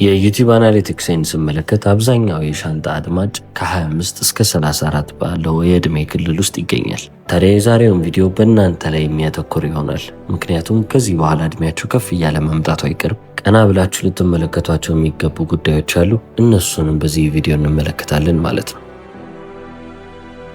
የዩቲዩብ አናሊቲክስን ስመለከት አብዛኛው የሻንጣ አድማጭ ከ25 እስከ 34 ባለው የዕድሜ ክልል ውስጥ ይገኛል። ታዲያ የዛሬውን ቪዲዮ በእናንተ ላይ የሚያተኩር ይሆናል። ምክንያቱም ከዚህ በኋላ እድሜያችሁ ከፍ እያለ መምጣቱ አይቀርም። ቀና ብላችሁ ልትመለከቷቸው የሚገቡ ጉዳዮች አሉ። እነሱንም በዚህ ቪዲዮ እንመለከታለን ማለት ነው።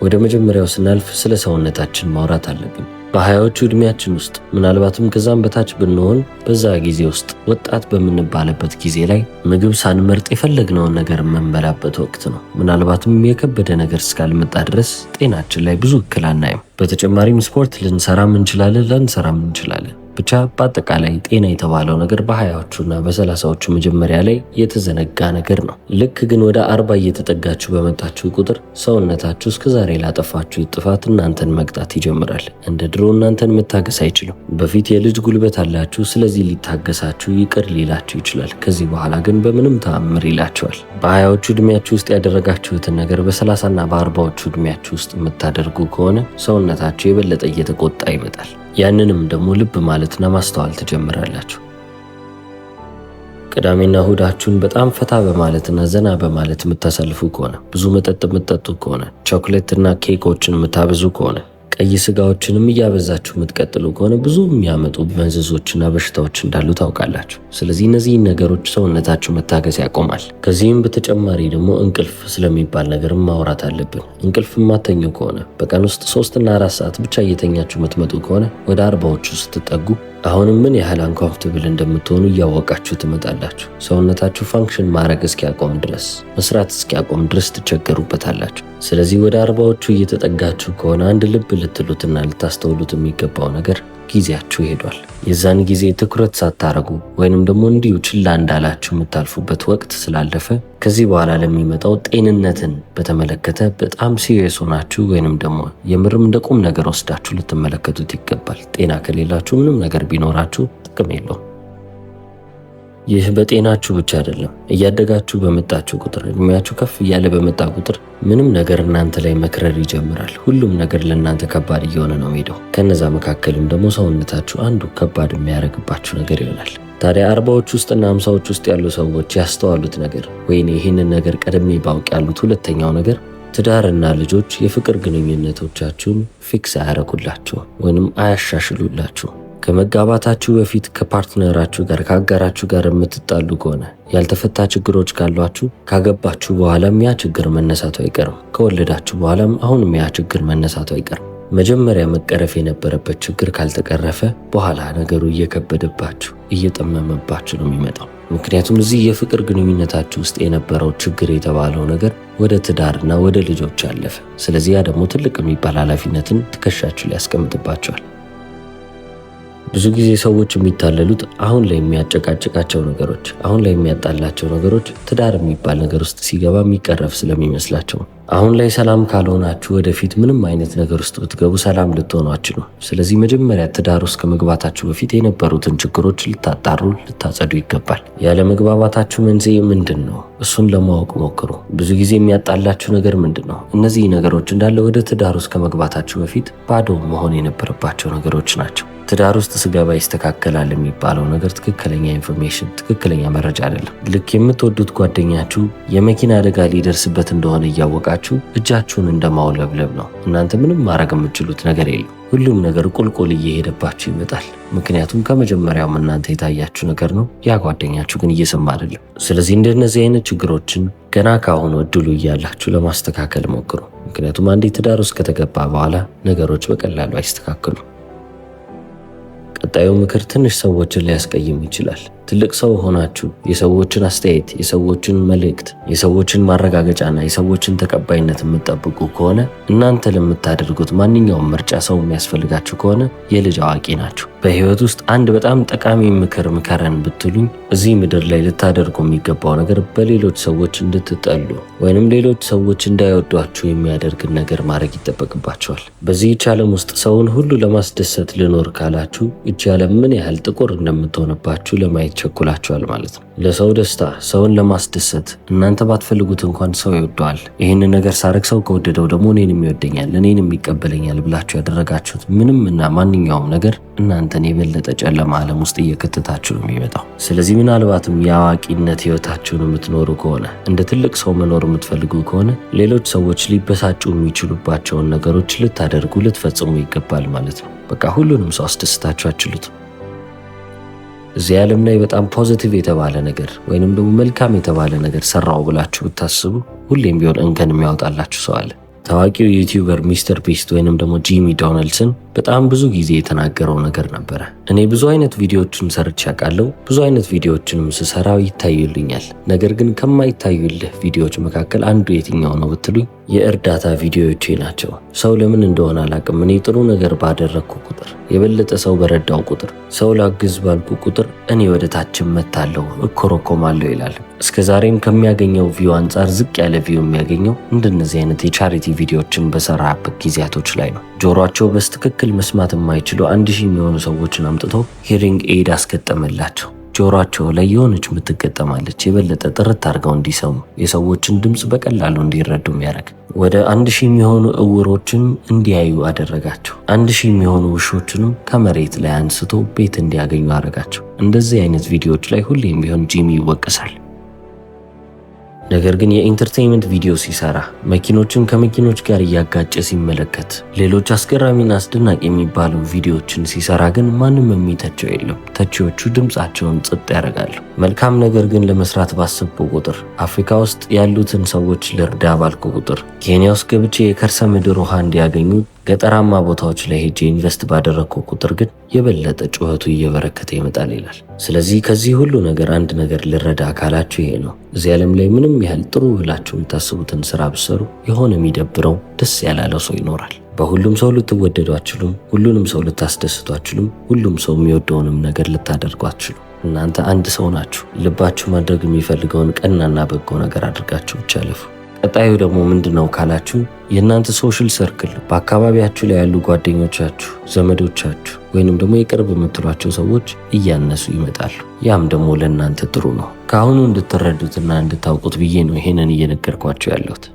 ወደ መጀመሪያው ስናልፍ ስለ ሰውነታችን ማውራት አለብን። በሀያዎቹ እድሜያችን ውስጥ ምናልባትም ከዛም በታች ብንሆን በዛ ጊዜ ውስጥ ወጣት በምንባልበት ጊዜ ላይ ምግብ ሳንመርጥ የፈለግነውን ነገር የምንበላበት ወቅት ነው። ምናልባትም የከበደ ነገር እስካልመጣ ድረስ ጤናችን ላይ ብዙ እክል አናይም። በተጨማሪም ስፖርት ልንሰራም እንችላለን፣ ላንሰራም እንችላለን። ብቻ በአጠቃላይ ጤና የተባለው ነገር በሀያዎቹና በሰላሳዎቹ መጀመሪያ ላይ የተዘነጋ ነገር ነው። ልክ ግን ወደ 40 እየተጠጋችሁ በመጣችሁ ቁጥር ሰውነታችሁ እስከዛሬ ላጠፋችሁ ጥፋት እናንተን መቅጣት ይጀምራል። እንደ ድሮ እናንተን መታገስ አይችልም። በፊት የልጅ ጉልበት አላችሁ፣ ስለዚህ ሊታገሳችሁ ይቅር ሊላችሁ ይችላል። ከዚህ በኋላ ግን በምንም ተአምር ይላችኋል። በሀያዎቹ እድሜያችሁ ውስጥ ያደረጋችሁትን ነገር በ30ና በ40ዎቹ እድሜያችሁ ውስጥ የምታደርጉ ከሆነ ሰውነታችሁ የበለጠ እየተቆጣ ይመጣል። ያንንም ደግሞ ልብ ማለትና ማስተዋል ትጀምራላችሁ። ቅዳሜና እሁዳችሁን በጣም ፈታ በማለትና ዘና በማለት የምታሳልፉ ከሆነ፣ ብዙ መጠጥ የምትጠጡ ከሆነ፣ ቾኮሌትና ኬኮችን የምታበዙ ከሆነ፣ ቀይ ስጋዎችንም እያበዛችሁ የምትቀጥሉ ከሆነ ብዙ የሚያመጡ መዘዞችና በሽታዎች እንዳሉ ታውቃላችሁ። ስለዚህ እነዚህን ነገሮች ሰውነታችሁ መታገስ ያቆማል። ከዚህም በተጨማሪ ደግሞ እንቅልፍ ስለሚባል ነገር ማውራት አለብን። እንቅልፍ የማተኙ ከሆነ በቀን ውስጥ 3 እና 4 ሰዓት ብቻ እየተኛችሁ የምትመጡ ከሆነ ወደ 40ዎቹ ስትጠጉ አሁንም ምን ያህል አንኮምፎርታብል እንደምትሆኑ እያወቃችሁ ትመጣላችሁ። ሰውነታችሁ ፋንክሽን ማድረግ እስኪያቆም ድረስ፣ መስራት እስኪያቆም ድረስ ትቸገሩበታላችሁ። ስለዚህ ወደ 40ዎቹ እየተጠጋችሁ ከሆነ አንድ ልብ ልትሉትና ልታስተውሉት የሚገባው ነገር ጊዜያችሁ ሄዷል። የዛን ጊዜ ትኩረት ሳታረጉ ወይንም ደግሞ እንዲሁ ችላ እንዳላችሁ የምታልፉበት ወቅት ስላለፈ ከዚህ በኋላ ለሚመጣው ጤንነትን በተመለከተ በጣም ሲሪየስ ሆናችሁ ወይንም ደግሞ የምርም እንደ ቁም ነገር ወስዳችሁ ልትመለከቱት ይገባል። ጤና ከሌላችሁ ምንም ነገር ቢኖራችሁ ጥቅም የለውም። ይህ በጤናችሁ ብቻ አይደለም። እያደጋችሁ በመጣችሁ ቁጥር፣ እድሜያችሁ ከፍ እያለ በመጣ ቁጥር ምንም ነገር እናንተ ላይ መክረር ይጀምራል። ሁሉም ነገር ለእናንተ ከባድ እየሆነ ነው ሄደው። ከነዛ መካከልም ደግሞ ሰውነታችሁ አንዱ ከባድ የሚያደርግባችሁ ነገር ይሆናል። ታዲያ 40ዎች ውስጥና 50ዎች ውስጥ ያሉ ሰዎች ያስተዋሉት ነገር ወይኔ ይህንን ነገር ቀድሜ ባውቅ ያሉት ሁለተኛው ነገር ትዳርና ልጆች የፍቅር ግንኙነቶቻችሁን ፊክስ አያረጉላችሁ ወይንም አያሻሽሉላችሁ። ከመጋባታችሁ በፊት ከፓርትነራችሁ ጋር ከአጋራችሁ ጋር የምትጣሉ ከሆነ ያልተፈታ ችግሮች ካሏችሁ ካገባችሁ በኋላም ያ ችግር መነሳቱ አይቀርም። ከወለዳችሁ በኋላም አሁንም ያ ችግር መነሳቱ አይቀርም። መጀመሪያ መቀረፍ የነበረበት ችግር ካልተቀረፈ በኋላ ነገሩ እየከበደባችሁ እየጠመመባችሁ ነው የሚመጣው። ምክንያቱም እዚህ የፍቅር ግንኙነታችሁ ውስጥ የነበረው ችግር የተባለው ነገር ወደ ትዳርና ወደ ልጆች አለፈ። ስለዚህ ያ ደግሞ ትልቅ የሚባል ኃላፊነትን ትከሻችሁ ላይ ያስቀምጥባቸዋል። ብዙ ጊዜ ሰዎች የሚታለሉት አሁን ላይ የሚያጨቃጭቃቸው ነገሮች፣ አሁን ላይ የሚያጣላቸው ነገሮች ትዳር የሚባል ነገር ውስጥ ሲገባ የሚቀረፍ ስለሚመስላቸው። አሁን ላይ ሰላም ካልሆናችሁ ወደፊት ምንም አይነት ነገር ውስጥ ብትገቡ ሰላም ልትሆኑ አትችሉም። ስለዚህ መጀመሪያ ትዳር ውስጥ ከመግባታችሁ በፊት የነበሩትን ችግሮች ልታጣሩ፣ ልታጸዱ ይገባል። ያለ መግባባታችሁ መንስኤ ምንድን ነው? እሱን ለማወቅ ሞክሩ። ብዙ ጊዜ የሚያጣላችሁ ነገር ምንድን ነው? እነዚህ ነገሮች እንዳለ ወደ ትዳር ውስጥ ከመግባታችሁ በፊት ባዶ መሆን የነበረባቸው ነገሮች ናቸው። ትዳር ውስጥ ስገባ ይስተካከላል የሚባለው ነገር ትክክለኛ ኢንፎርሜሽን፣ ትክክለኛ መረጃ አይደለም። ልክ የምትወዱት ጓደኛችሁ የመኪና አደጋ ሊደርስበት እንደሆነ እያወቃችሁ እጃችሁን እንደማውለብለብ ነው። እናንተ ምንም ማድረግ የምትችሉት ነገር የለም። ሁሉም ነገር ቁልቁል እየሄደባችሁ ይመጣል። ምክንያቱም ከመጀመሪያውም እናንተ የታያችሁ ነገር ነው፣ ያ ጓደኛችሁ ግን እየሰማ አይደለም። ስለዚህ እንደነዚህ አይነት ችግሮችን ገና ካሁኑ እድሉ እያላችሁ ለማስተካከል ሞክሩ። ምክንያቱም አንዴ ትዳር ውስጥ ከተገባ በኋላ ነገሮች በቀላሉ አይስተካከሉም። ቀጣዩ ምክር ትንሽ ሰዎችን ሊያስቀይም ይችላል። ትልቅ ሰው ሆናችሁ የሰዎችን አስተያየት፣ የሰዎችን መልእክት፣ የሰዎችን ማረጋገጫና የሰዎችን ተቀባይነት የምትጠብቁ ከሆነ እናንተ ለምታደርጉት ማንኛውም ምርጫ ሰው የሚያስፈልጋችሁ ከሆነ የልጅ አዋቂ ናችሁ። በህይወት ውስጥ አንድ በጣም ጠቃሚ ምክር ምከረን ብትሉኝ እዚህ ምድር ላይ ልታደርጉ የሚገባው ነገር በሌሎች ሰዎች እንድትጠሉ ወይንም ሌሎች ሰዎች እንዳይወዷችሁ የሚያደርግን ነገር ማድረግ ይጠበቅባቸዋል። በዚህች ዓለም ውስጥ ሰውን ሁሉ ለማስደሰት ልኖር ካላችሁ ይህች ዓለም ምን ያህል ጥቁር እንደምትሆንባችሁ ለማየት ቸኩላችኋል ማለት ነው። ለሰው ደስታ፣ ሰውን ለማስደሰት እናንተ ባትፈልጉት እንኳን ሰው ይወደዋል። ይህንን ነገር ሳረግ ሰው ከወደደው ደግሞ እኔንም ይወደኛል፣ እኔንም ይቀበለኛል ብላችሁ ያደረጋችሁት ምንም እና ማንኛውም ነገር እናንተን የበለጠ ጨለማ ዓለም ውስጥ እየከተታችሁ ነው የሚመጣው። ስለዚህ ምናልባትም የአዋቂነት ህይወታችሁን የምትኖሩ ከሆነ እንደ ትልቅ ሰው መኖር የምትፈልጉ ከሆነ ሌሎች ሰዎች ሊበሳጩ የሚችሉባቸውን ነገሮች ልታደርጉ ልትፈጽሙ ይገባል ማለት ነው። በቃ ሁሉንም ሰው አስደስታችሁ አትችሉትም። እዚህ ዓለም ላይ በጣም ፖዚቲቭ የተባለ ነገር ወይንም ደግሞ መልካም የተባለ ነገር ሰራው ብላችሁ ብታስቡ ሁሌም ቢሆን እንከን የሚያወጣላችሁ ሰው አለ። ታዋቂው ዩቲዩበር ሚስተር ቢስት ወይንም ደግሞ ጂሚ ዶናልድሰን በጣም ብዙ ጊዜ የተናገረው ነገር ነበረ። እኔ ብዙ አይነት ቪዲዮዎችን ሰርቼ አውቃለሁ፣ ብዙ አይነት ቪዲዮዎችንም ስሰራ ይታዩልኛል። ነገር ግን ከማይታዩልህ ቪዲዮዎች መካከል አንዱ የትኛው ነው ብትሉኝ የእርዳታ ቪዲዮዎቼ ናቸው። ሰው ለምን እንደሆነ አላውቅም፣ እኔ ጥሩ ነገር ባደረግኩ ቁጥር፣ የበለጠ ሰው በረዳው ቁጥር፣ ሰው ላግዝ ባልኩ ቁጥር እኔ ወደ ታችም መታለሁ፣ እኮረኮማለሁ ይላል። እስከ ዛሬም ከሚያገኘው ቪው አንጻር ዝቅ ያለ ቪው የሚያገኘው እንደነዚህ አይነት የቻሪቲ ቪዲዮዎችን በሰራበት ጊዜያቶች ላይ ነው። ጆሮአቸው በስትክክል መስማት የማይችሉ 1000 የሚሆኑ ሰዎችን አምጥቶ ሂሪንግ ኤድ አስገጠመላቸው። ጆሮአቸው ላይ የሆነች የምትገጠማለች የበለጠ ጥርት አድርገው እንዲሰሙ የሰዎችን ድምፅ በቀላሉ እንዲረዱ የሚያደርግ ወደ 1000 የሚሆኑ እውሮችን እንዲያዩ አደረጋቸው። 1000 የሚሆኑ ውሾችንም ከመሬት ላይ አንስቶ ቤት እንዲያገኙ አደረጋቸው። እንደዚህ አይነት ቪዲዮዎች ላይ ሁሌም ቢሆን ጂሚ ይወቀሳል። ነገር ግን የኢንተርቴይንመንት ቪዲዮ ሲሰራ መኪኖችን ከመኪኖች ጋር እያጋጨ ሲመለከት፣ ሌሎች አስገራሚና አስደናቂ የሚባሉ ቪዲዮዎችን ሲሰራ ግን ማንም የሚተቸው የለም። ተቺዎቹ ድምፃቸውን ጸጥ ያደርጋሉ። መልካም ነገር ግን ለመስራት ባሰብኩ ቁጥር፣ አፍሪካ ውስጥ ያሉትን ሰዎች ልርዳ ባልኩ ቁጥር፣ ኬንያ ውስጥ ገብቼ የከርሰ ምድር ውሃ እንዲያገኙ ገጠራማ ቦታዎች ላይ ሄጄ ኢንቨስት ባደረግኩ ቁጥር ግን የበለጠ ጩኸቱ እየበረከተ ይመጣል ይላል። ስለዚህ ከዚህ ሁሉ ነገር አንድ ነገር ልረዳ አካላችሁ ይሄ ነው። እዚህ ዓለም ላይ ምንም ያህል ጥሩ ብላችሁ የምታስቡትን ስራ ብሰሩ የሆነ የሚደብረው ደስ ያላለው ሰው ይኖራል። በሁሉም ሰው ልትወደዱ አትችሉም። ሁሉንም ሰው ልታስደስቱ አትችሉም። ሁሉም ሰው የሚወደውንም ነገር ልታደርጉ አትችሉም። እናንተ አንድ ሰው ናችሁ። ልባችሁ ማድረግ የሚፈልገውን ቀናና በጎ ነገር አድርጋችሁ ብቻ አለፉ። ቀጣዩ ደግሞ ምንድነው ካላችሁ የእናንተ ሶሻል ሰርክል በአካባቢያችሁ ላይ ያሉ ጓደኞቻችሁ፣ ዘመዶቻችሁ ወይንም ደግሞ የቅርብ የምትሏቸው ሰዎች እያነሱ ይመጣሉ። ያም ደግሞ ለእናንተ ጥሩ ነው። ከአሁኑ እንድትረዱትና እንድታውቁት ብዬ ነው ይሄንን እየነገርኳችሁ ያለሁት።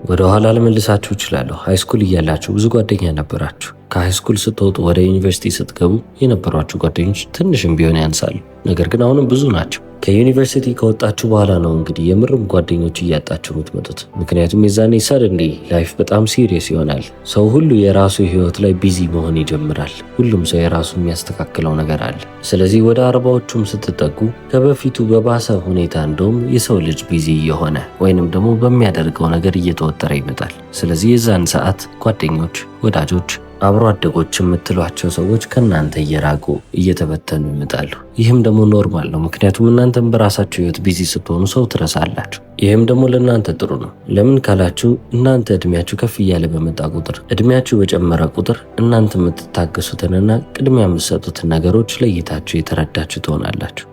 ወደ ኋላ ልመልሳችሁ እችላለሁ። ሃይስኩል እያላችሁ ብዙ ጓደኛ ነበራችሁ። ከሃይስኩል ስትወጡ ወደ ዩኒቨርሲቲ ስትገቡ የነበሯችሁ ጓደኞች ትንሽም ቢሆን ያንሳሉ። ነገር ግን አሁንም ብዙ ናቸው። ከዩኒቨርሲቲ ከወጣችሁ በኋላ ነው እንግዲህ የምርም ጓደኞች እያጣችሁ የምትመጡት። ምክንያቱም የዛኔ ሰደንሊ ላይፍ በጣም ሲሪየስ ይሆናል። ሰው ሁሉ የራሱ ህይወት ላይ ቢዚ መሆን ይጀምራል። ሁሉም ሰው የራሱ የሚያስተካክለው ነገር አለ። ስለዚህ ወደ 40ዎቹም ስትጠጉ ከበፊቱ በባሰ ሁኔታ እንደውም የሰው ልጅ ቢዚ እየሆነ ወይንም ደግሞ በሚያደርገው ነገር እየተወጠረ ይመጣል። ስለዚህ የዛን ሰዓት ጓደኞች፣ ወዳጆች፣ አብሮ አደጎች የምትሏቸው ሰዎች ከእናንተ እየራቁ እየተበተኑ ይመጣሉ። ይህም ደግሞ ኖርማል ነው። ምክንያቱም እናንተም በራሳችሁ ህይወት ቢዚ ስትሆኑ ሰው ትረሳላችሁ። ይህም ደግሞ ለእናንተ ጥሩ ነው። ለምን ካላችሁ እናንተ እድሜያችሁ ከፍ እያለ በመጣ ቁጥር፣ እድሜያችሁ በጨመረ ቁጥር እናንተ የምትታገሱትንና ቅድሚያ የምትሰጡትን ነገሮች ለይታችሁ የተረዳችሁ ትሆናላችሁ።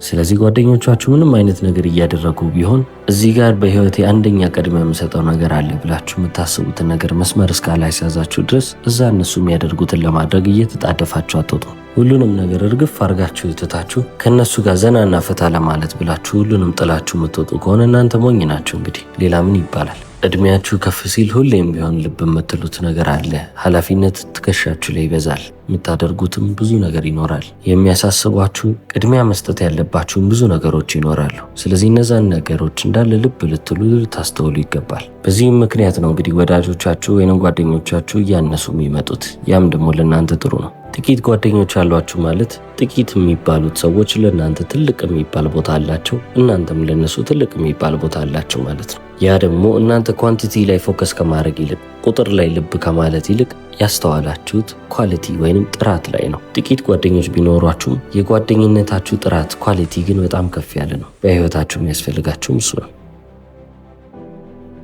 ስለዚህ ጓደኞቻችሁ ምንም አይነት ነገር እያደረጉ ቢሆን እዚህ ጋር በህይወቴ አንደኛ ቅድሚያ የምሰጠው ነገር አለ ብላችሁ የምታስቡትን ነገር መስመር እስካላስያዛችሁ ድረስ እዛ እነሱ የሚያደርጉትን ለማድረግ እየተጣደፋችሁ አትወጡ። ሁሉንም ነገር እርግፍ አድርጋችሁ ትታችሁ ከእነሱ ጋር ዘናና ፈታ ለማለት ብላችሁ ሁሉንም ጥላችሁ የምትወጡ ከሆነ እናንተ ሞኝ ናችሁ። እንግዲህ ሌላ ምን ይባላል? እድሜያችሁ ከፍ ሲል ሁሌም ቢሆን ልብ የምትሉት ነገር አለ። ኃላፊነት ትከሻችሁ ላይ ይበዛል። የምታደርጉትም ብዙ ነገር ይኖራል። የሚያሳስቧችሁ፣ ቅድሚያ መስጠት ያለባችሁም ብዙ ነገሮች ይኖራሉ። ስለዚህ እነዛን ነገሮች እንዳለ ልብ ልትሉ ልታስተውሉ ይገባል። በዚህም ምክንያት ነው እንግዲህ ወዳጆቻችሁ ወይንም ጓደኞቻችሁ እያነሱ የሚመጡት። ያም ደግሞ ለእናንተ ጥሩ ነው። ጥቂት ጓደኞች አሏችሁ ማለት ጥቂት የሚባሉት ሰዎች ለእናንተ ትልቅ የሚባል ቦታ አላቸው፣ እናንተም ለነሱ ትልቅ የሚባል ቦታ አላቸው ማለት ነው። ያ ደግሞ እናንተ ኳንቲቲ ላይ ፎከስ ከማድረግ ይልቅ ቁጥር ላይ ልብ ከማለት ይልቅ ያስተዋላችሁት ኳሊቲ ወይንም ጥራት ላይ ነው። ጥቂት ጓደኞች ቢኖሯችሁም የጓደኝነታችሁ ጥራት ኳሊቲ ግን በጣም ከፍ ያለ ነው። በህይወታችሁ የሚያስፈልጋችሁም እሱ ነው።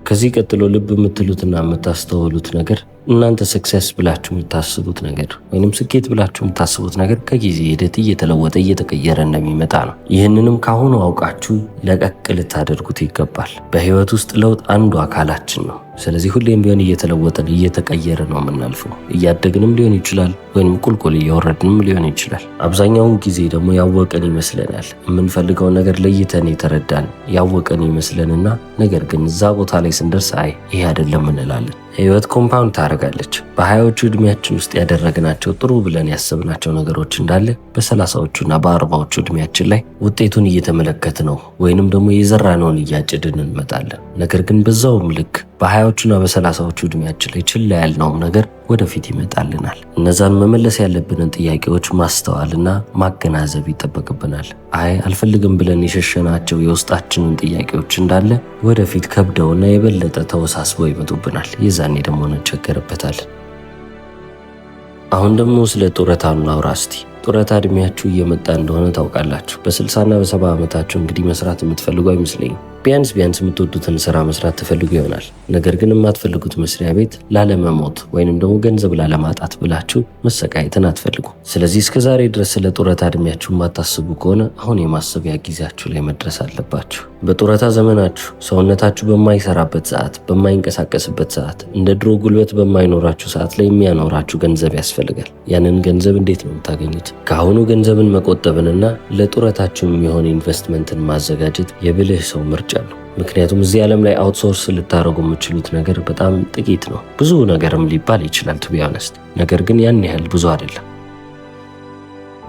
ከዚህ ቀጥሎ ልብ የምትሉትና የምታስተውሉት ነገር እናንተ ሰክሰስ ብላችሁ የምታስቡት ነገር ወይንም ስኬት ብላችሁ የምታስቡት ነገር ከጊዜ ሂደት እየተለወጠ እየተቀየረ እንደሚመጣ ነው። ይህንንም ካሁኑ አውቃችሁ ለቀቅ ልታደርጉት ይገባል። በህይወት ውስጥ ለውጥ አንዱ አካላችን ነው። ስለዚህ ሁሌም ቢሆን እየተለወጠን እየተቀየረ ነው የምናልፈው። እያደግንም ሊሆን ይችላል ወይም ቁልቁል እየወረድንም ሊሆን ይችላል። አብዛኛውን ጊዜ ደግሞ ያወቀን ይመስለናል። የምንፈልገውን ነገር ለይተን የተረዳን ያወቀን ይመስለንና ነገር ግን እዛ ቦታ ላይ ስንደርስ አይ ይሄ አይደለም እንላለን። ህይወት ኮምፓውንድ ታደርጋለች። በ20ዎቹ ዕድሜያችን ውስጥ ያደረግናቸው ጥሩ ብለን ያሰብናቸው ነገሮች እንዳለ በ30ዎቹና በ40ዎቹ ዕድሜያችን ላይ ውጤቱን እየተመለከት ነው ወይንም ደግሞ የዘራነውን እያጭድን እንመጣለን። ነገር ግን በዛውም ልክ በ20ዎቹና በ30ዎቹ ዕድሜያችን ላይ ችላ ያልነውም ነገር ወደፊት ይመጣልናል። እነዛን መመለስ ያለብንን ጥያቄዎች ማስተዋልና ማገናዘብ ይጠበቅብናል። አይ አልፈልግም ብለን የሸሸናቸው የውስጣችንን ጥያቄዎች እንዳለ ወደፊት ከብደውና የበለጠ ተወሳስበው ይመጡብናል። የዛኔ ደግሞ እንቸገርበታለን። አሁን ደግሞ ስለ ጡረታ እናውራ እስቲ። ጡረታ ዕድሜያችሁ እየመጣ እንደሆነ ታውቃላችሁ። በ60ና በ70 ዓመታችሁ እንግዲህ መስራት የምትፈልጉ አይመስለኝም። ቢያንስ የምትወዱትን ስራ መስራት ትፈልጉ ይሆናል። ነገር ግን የማትፈልጉት መስሪያ ቤት ላለመሞት ወይንም ደግሞ ገንዘብ ላለማጣት ብላችሁ መሰቃየትን አትፈልጉ። ስለዚህ እስከ ዛሬ ድረስ ስለ ጡረታ ዕድሜያችሁ የማታስቡ ከሆነ አሁን የማሰቢያ ጊዜያችሁ ላይ መድረስ አለባችሁ። በጡረታ ዘመናችሁ ሰውነታችሁ በማይሰራበት ሰዓት፣ በማይንቀሳቀስበት ሰዓት፣ እንደ ድሮ ጉልበት በማይኖራችሁ ሰዓት ላይ የሚያኖራችሁ ገንዘብ ያስፈልጋል። ያንን ገንዘብ እንዴት ነው የምታገኙት? ከአሁኑ ገንዘብን መቆጠብንና ለጡረታችሁ የሚሆን ኢንቨስትመንትን ማዘጋጀት የብልህ ሰው ምርጫ ነው። ምክንያቱም እዚህ ዓለም ላይ አውትሶርስ ልታደርጉ የምትችሉት ነገር በጣም ጥቂት ነው። ብዙ ነገርም ሊባል ይችላል ቱ ቢ ኦነስት፣ ነገር ግን ያን ያህል ብዙ አይደለም።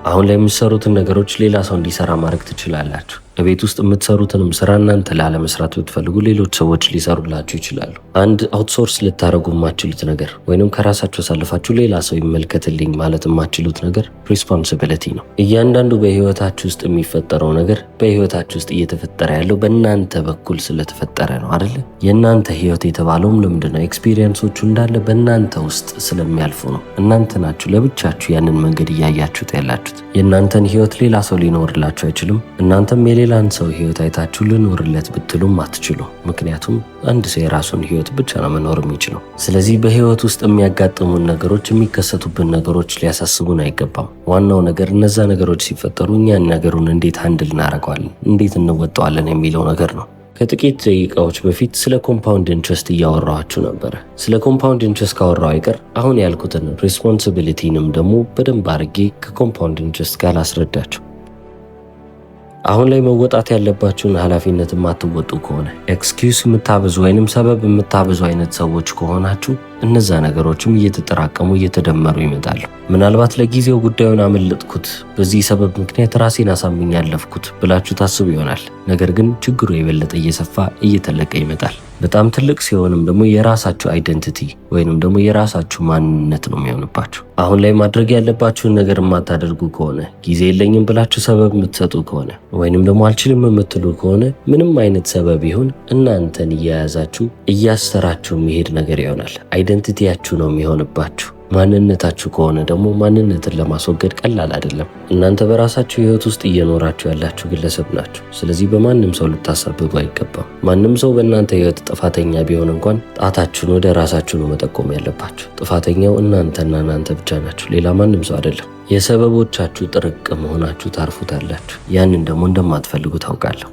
አሁን ላይ የምትሰሩትን ነገሮች ሌላ ሰው እንዲሰራ ማድረግ ትችላላችሁ። በቤት ውስጥ የምትሰሩትንም ስራ እናንተ ላለመስራት ብትፈልጉ ሌሎች ሰዎች ሊሰሩላችሁ ይችላሉ። አንድ አውትሶርስ ልታደርጉ የማትችሉት ነገር ወይንም ከራሳችሁ አሳልፋችሁ ሌላ ሰው ይመልከትልኝ ማለት የማትችሉት ነገር ሪስፖንሲቢሊቲ ነው። እያንዳንዱ በህይወታችሁ ውስጥ የሚፈጠረው ነገር በህይወታችሁ ውስጥ እየተፈጠረ ያለው በእናንተ በኩል ስለተፈጠረ ነው አይደለ? የእናንተ ህይወት የተባለውም ለምንድን ነው? ኤክስፒሪየንሶቹ እንዳለ በእናንተ ውስጥ ስለሚያልፉ ነው። እናንተ ናችሁ ለብቻችሁ ያንን መንገድ እያያችሁት ያላችሁት። የእናንተን ህይወት ሌላ ሰው ሊኖርላችሁ አይችልም። እናንተም የሌላን ሰው ህይወት አይታችሁ ልኖርለት ብትሉም አትችሉ። ምክንያቱም አንድ ሰው የራሱን ህይወት ብቻ ነው መኖር የሚችለው። ስለዚህ በህይወት ውስጥ የሚያጋጥሙን ነገሮች፣ የሚከሰቱብን ነገሮች ሊያሳስቡን አይገባም። ዋናው ነገር እነዛ ነገሮች ሲፈጠሩ እኛን ነገሩን እንዴት ሃንድል እናደርገዋለን፣ እንዴት እንወጣዋለን የሚለው ነገር ነው። ከጥቂት ደቂቃዎች በፊት ስለ ኮምፓውንድ ኢንትረስት እያወራኋችሁ ነበረ። ስለ ኮምፓውንድ ኢንትረስት ካወራሁ አይቀር አሁን ያልኩትን ሪስፖንሲቢሊቲንም ደግሞ በደንብ አድርጌ ከኮምፓውንድ ኢንትረስት ጋር ላስረዳችሁ። አሁን ላይ መወጣት ያለባችሁን ኃላፊነት የማትወጡ ከሆነ ኤክስኪውዝ የምታበዙ ወይንም ሰበብ የምታበዙ አይነት ሰዎች ከሆናችሁ እነዛ ነገሮችም እየተጠራቀሙ እየተደመሩ ይመጣሉ። ምናልባት ለጊዜው ጉዳዩን አመለጥኩት፣ በዚህ ሰበብ ምክንያት ራሴን አሳምኝ ያለፍኩት ብላችሁ ታስቡ ይሆናል። ነገር ግን ችግሩ የበለጠ እየሰፋ እየተለቀ ይመጣል። በጣም ትልቅ ሲሆንም ደግሞ የራሳችሁ አይደንቲቲ ወይንም ደግሞ የራሳችሁ ማንነት ነው የሚሆንባችሁ። አሁን ላይ ማድረግ ያለባችሁን ነገር የማታደርጉ ከሆነ፣ ጊዜ የለኝም ብላችሁ ሰበብ የምትሰጡ ከሆነ ወይንም ደግሞ አልችልም የምትሉ ከሆነ ምንም አይነት ሰበብ ይሁን እናንተን እየያዛችሁ እያሰራችሁ የሚሄድ ነገር ይሆናል። አይደንቲቲያችሁ ነው የሚሆንባችሁ። ማንነታችሁ ከሆነ ደግሞ ማንነትን ለማስወገድ ቀላል አይደለም። እናንተ በራሳችሁ ህይወት ውስጥ እየኖራችሁ ያላችሁ ግለሰብ ናችሁ። ስለዚህ በማንም ሰው ልታሳብቡ አይገባም። ማንም ሰው በእናንተ ህይወት ጥፋተኛ ቢሆን እንኳን ጣታችሁን ወደ ራሳችሁ ነው መጠቆም ያለባችሁ። ጥፋተኛው እናንተና እናንተ ብቻ ናችሁ፣ ሌላ ማንም ሰው አይደለም። የሰበቦቻችሁ ጥርቅም መሆናችሁ ታርፉታላችሁ። ያንን ደግሞ እንደማትፈልጉ ታውቃለሁ።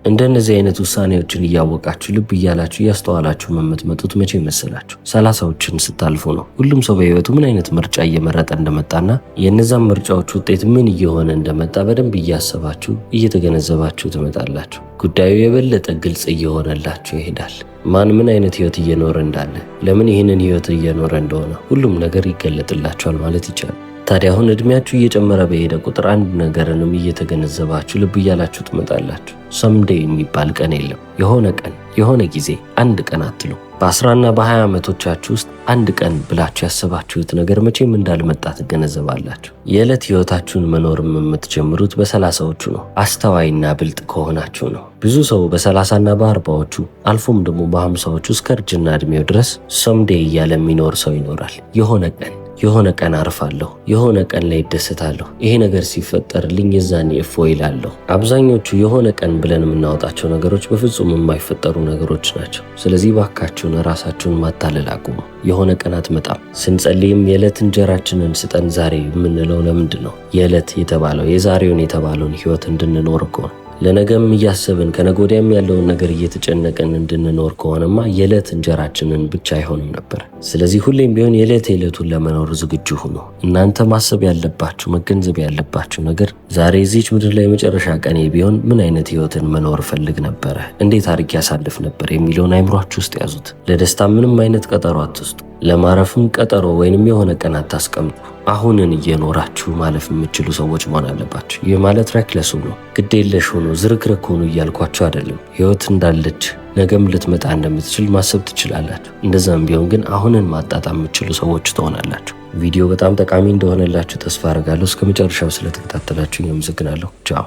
እንደነዚህ አይነት ውሳኔዎችን እያወቃችሁ ልብ እያላችሁ እያስተዋላችሁ የምትመጡት መቼ መሰላችሁ? 30ዎችን ስታልፉ ነው። ሁሉም ሰው በህይወቱ ምን አይነት ምርጫ እየመረጠ እንደመጣና የእነዛን ምርጫዎች ውጤት ምን እየሆነ እንደመጣ በደንብ እያሰባችሁ እየተገነዘባችሁ ትመጣላችሁ። ጉዳዩ የበለጠ ግልጽ እየሆነላችሁ ይሄዳል። ማን ምን አይነት ህይወት እየኖረ እንዳለ፣ ለምን ይህንን ህይወት እየኖረ እንደሆነ ሁሉም ነገር ይገለጥላችኋል ማለት ይቻላል። ታዲያ አሁን እድሜያችሁ እየጨመረ በሄደ ቁጥር አንድ ነገርንም እየተገነዘባችሁ ልብ እያላችሁ ትመጣላችሁ። ሰምዴይ የሚባል ቀን የለም። የሆነ ቀን፣ የሆነ ጊዜ፣ አንድ ቀን አትሉ። በ10ና በ20 ዓመቶቻችሁ ውስጥ አንድ ቀን ብላችሁ ያሰባችሁት ነገር መቼም እንዳልመጣ ትገነዘባላችሁ። የዕለት ህይወታችሁን መኖርም የምትጀምሩት በ30ዎቹ ነው። አስተዋይና ብልጥ ከሆናችሁ ነው። ብዙ ሰው በ30ና በ40ዎቹ አልፎም ደግሞ በ50ዎቹ እስከ እርጅና እድሜው ድረስ ሰምዴይ እያለ የሚኖር ሰው ይኖራል። የሆነ ቀን የሆነ ቀን አርፋለሁ፣ የሆነ ቀን ላይ እደሰታለሁ፣ ይሄ ነገር ሲፈጠርልኝ የዛኔ እፎይ እላለሁ። አብዛኞቹ የሆነ ቀን ብለን የምናወጣቸው ነገሮች በፍጹም የማይፈጠሩ ነገሮች ናቸው። ስለዚህ ባካችሁን ራሳችሁን ማታለል አቁሙ። የሆነ ቀን አትመጣም። ስንጸልይም የዕለት እንጀራችንን ስጠን ዛሬ የምንለው ለምንድን ነው? የዕለት የተባለው የዛሬውን የተባለውን ህይወት እንድንኖር እኮ ነው። ለነገም እያሰብን ከነገ ወዲያም ያለውን ነገር እየተጨነቀን እንድንኖር ከሆነማ የዕለት እንጀራችንን ብቻ አይሆንም ነበር። ስለዚህ ሁሌም ቢሆን የዕለቱን ለመኖር ዝግጁ ሁኑ። እናንተ ማሰብ ያለባችሁ መገንዘብ ያለባችሁ ነገር ዛሬ እዚች ምድር ላይ የመጨረሻ ቀኔ ቢሆን ምን አይነት ህይወትን መኖር እፈልግ ነበረ፣ እንዴት አድርጌ ያሳልፍ ነበር የሚለውን አይምሯችሁ ውስጥ ያዙት። ለደስታ ምንም አይነት ቀጠሮ አትስጡ። ለማረፍም ቀጠሮ ወይንም የሆነ ቀን አታስቀምጡ። አሁንን እየኖራችሁ ማለፍ የምትችሉ ሰዎች መሆን አለባችሁ። ይህ ማለት ሬክለስ ሁኑ፣ ግዴለሽ ሁኑ፣ ዝርክርክ ሁኑ እያልኳችሁ አይደለም። ህይወት እንዳለች ነገም ልትመጣ እንደምትችል ማሰብ ትችላላችሁ። እንደዛም ቢሆን ግን አሁንን ማጣጣም የምትችሉ ሰዎች ትሆናላችሁ። ቪዲዮ በጣም ጠቃሚ እንደሆነላችሁ ተስፋ አድርጋለሁ። እስከ መጨረሻው ስለተከታተላችሁ አመሰግናለሁ። ቻው።